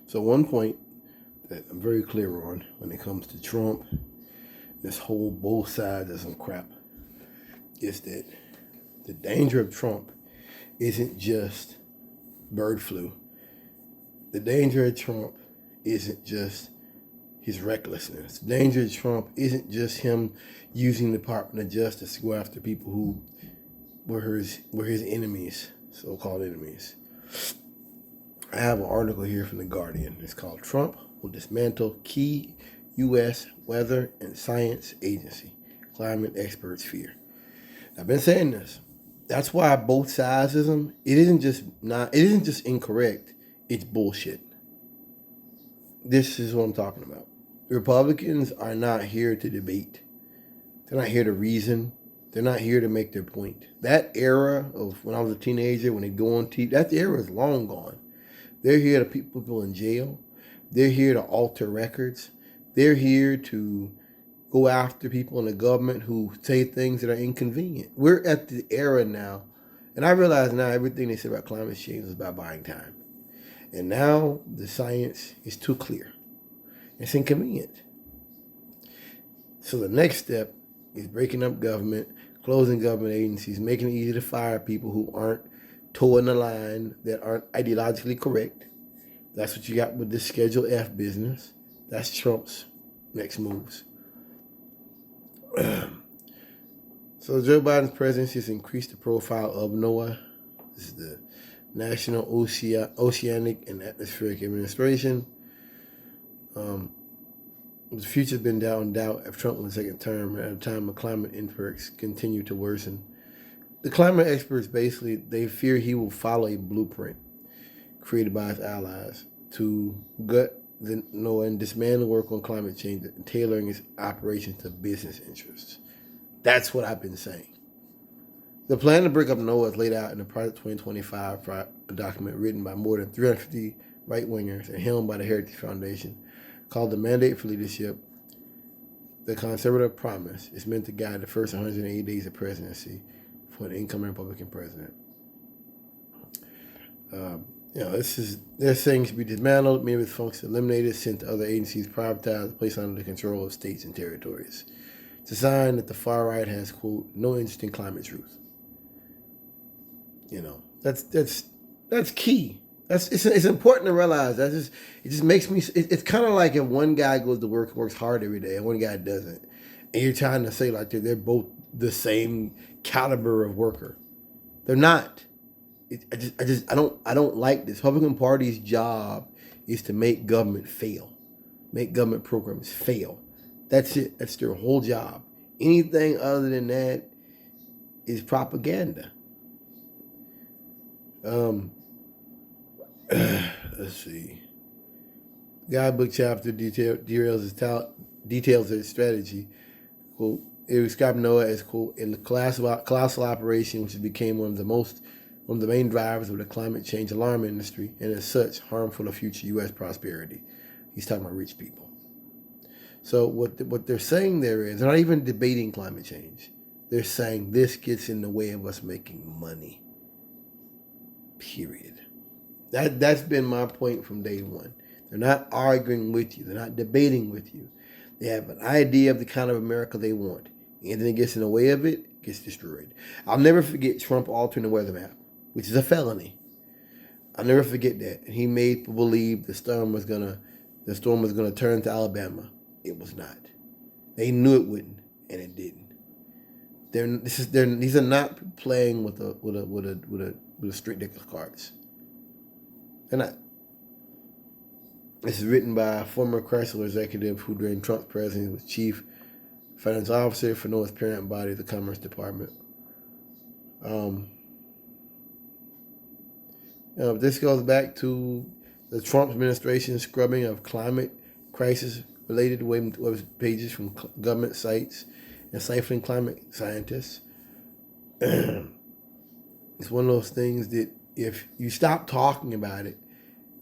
So one point that I'm very clear on when it comes to Trump, this whole both sides of some crap, is that the danger of Trump isn't just bird flu. The danger of Trump isn't just his recklessness. The danger of Trump isn't just him using the Department of Justice to go after people who were his enemies, so-called enemies. I have an article here from The Guardian. It's called "Trump Will Dismantle Key U.S. Weather and Science Agency. Climate Experts Fear." I've been saying this. That's why both sides of them, it isn't just incorrect, it's bullshit. This is what I'm talking about. Republicans are not here to debate. They're not here to reason. They're not here to make their point. That era of when I was a teenager, when they go on TV, that era is long gone. They're here to keep people in jail. They're here to alter records. They're here to go after people in the government who say things that are inconvenient. We're at the era now, and I realize now everything they said about climate change is about buying time. And now the science is too clear. It's inconvenient. So the next step is breaking up government, closing government agencies, making it easy to fire people who aren't toeing the line, that aren't ideologically correct. That's what you got with this Schedule F business. That's Trump's next moves. So Joe Biden's presidency has increased the profile of NOAA. This is the National Oceanic and Atmospheric Administration. The future's been down in doubt if Trump wins a second term at a time when climate impacts continue to worsen. The climate experts basically, they fear he will follow a blueprint created by his allies to gut the NOAA and dismantle work on climate change and tailoring its operations to business interests. That's what I've been saying. The plan to break up NOAA is laid out in the Project 2025 document written by more than 350 right-wingers and helmed by the Heritage Foundation, called the Mandate for Leadership. The conservative promise is meant to guide the first 180 days of presidency for an incoming Republican president. They're saying should be dismantled, many of its functions eliminated, sent to other agencies, privatized, placed under the control of states and territories. It's a sign that the far right has, quote, no interest in climate truth. That's key. It's important to realize that it just makes me. It's kind of like if one guy goes to work, works hard every day, and one guy doesn't, and you're trying to say like they're both the same caliber of worker. They're not. I don't like this. Republican Party's job is to make government fail, make government programs fail. That's it. That's their whole job. Anything other than that is propaganda. Let's see. Guidebook chapter details his strategy. Quote, it described NOAA as, quote, in the colossal operation which became one of the main drivers of the climate change alarm industry, and as such harmful to future U.S. prosperity. He's talking about rich people. So what they're saying there is, they're not even debating climate change. They're saying this gets in the way of us making money. Period. That's been my point from day one. They're not arguing with you. They're not debating with you. They have an idea of the kind of America they want. Anything that gets in the way of it gets destroyed. I'll never forget Trump altering the weather map, which is a felony. I'll never forget that. He made people believe the storm was gonna turn to Alabama. It was not. They knew it wouldn't, and it didn't. These are not playing with a straight deck of cards. They're not. This is written by a former Chrysler executive who, during Trump's presidency, was chief financial officer for NOAA's parent body, the Commerce Department. This goes back to the Trump administration's scrubbing of climate crisis-related web pages from government sites and siphoning climate scientists. It's one of those things that if you stop talking about it,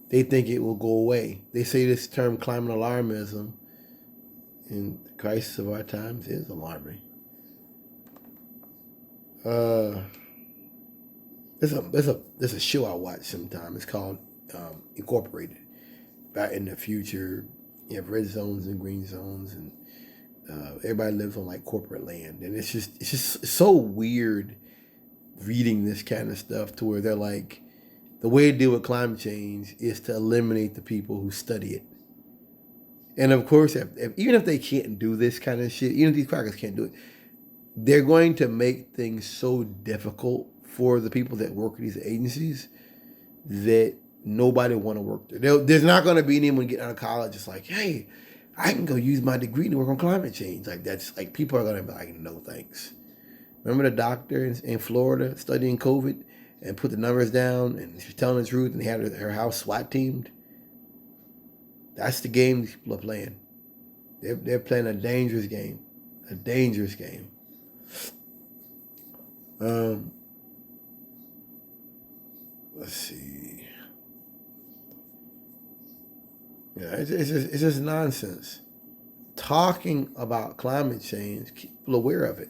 they think it will go away. They say this term climate alarmism in the crisis of our times is alarming. There's a show I watch sometimes. It's called Incorporated. back in the future, you have red zones and green zones, and everybody lives on like corporate land, and it's so weird reading this kind of stuff to where they're like, the way to deal with climate change is to eliminate the people who study it. And of course, even if they can't do this kind of shit, even if these crackers can't do it, they're going to make things so difficult for the people that work at these agencies that nobody want to work there. There's not going to be anyone getting out of college just like, hey, I can go use my degree to work on climate change. Like, that's like, people are going to be like, no thanks. Remember the doctor in Florida studying COVID and put the numbers down, and she was telling the truth, and he had her house SWAT teamed? That's the game these people are playing. They're playing a dangerous game. A dangerous game. Let's see. Yeah, it's just nonsense. Talking about climate change, keep people aware of it.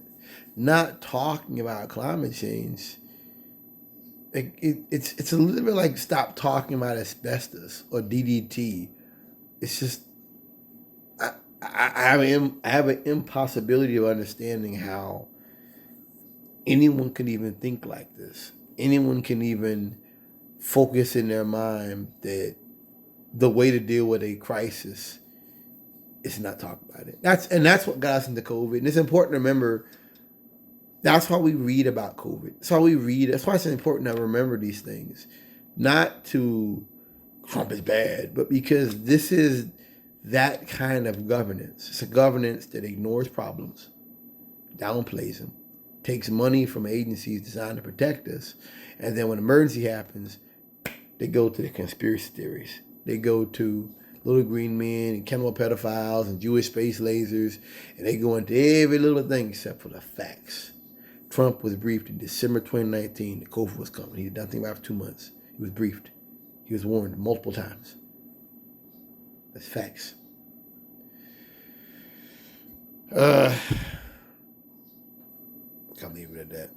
Not talking about climate change, it's a little bit like stop talking about asbestos or DDT. It's just I have an impossibility of understanding how anyone can even think like this. Anyone can even focus in their mind that the way to deal with a crisis is not talk about it. That's what got us into COVID. And it's important to remember, that's why we read about COVID. That's why we read. That's why it's important to remember these things. Not to Trump is bad, but because this is that kind of governance. It's a governance that ignores problems, downplays them, takes money from agencies designed to protect us, and then when emergency happens, they go to the conspiracy theories. They go to little green men and cannibal pedophiles and Jewish space lasers, and they go into every little thing except for the facts. Trump was briefed in December 2019 that COVID was coming. He did nothing about it for 2 months. He was briefed. He was warned multiple times. That's facts. I'll leave it at that.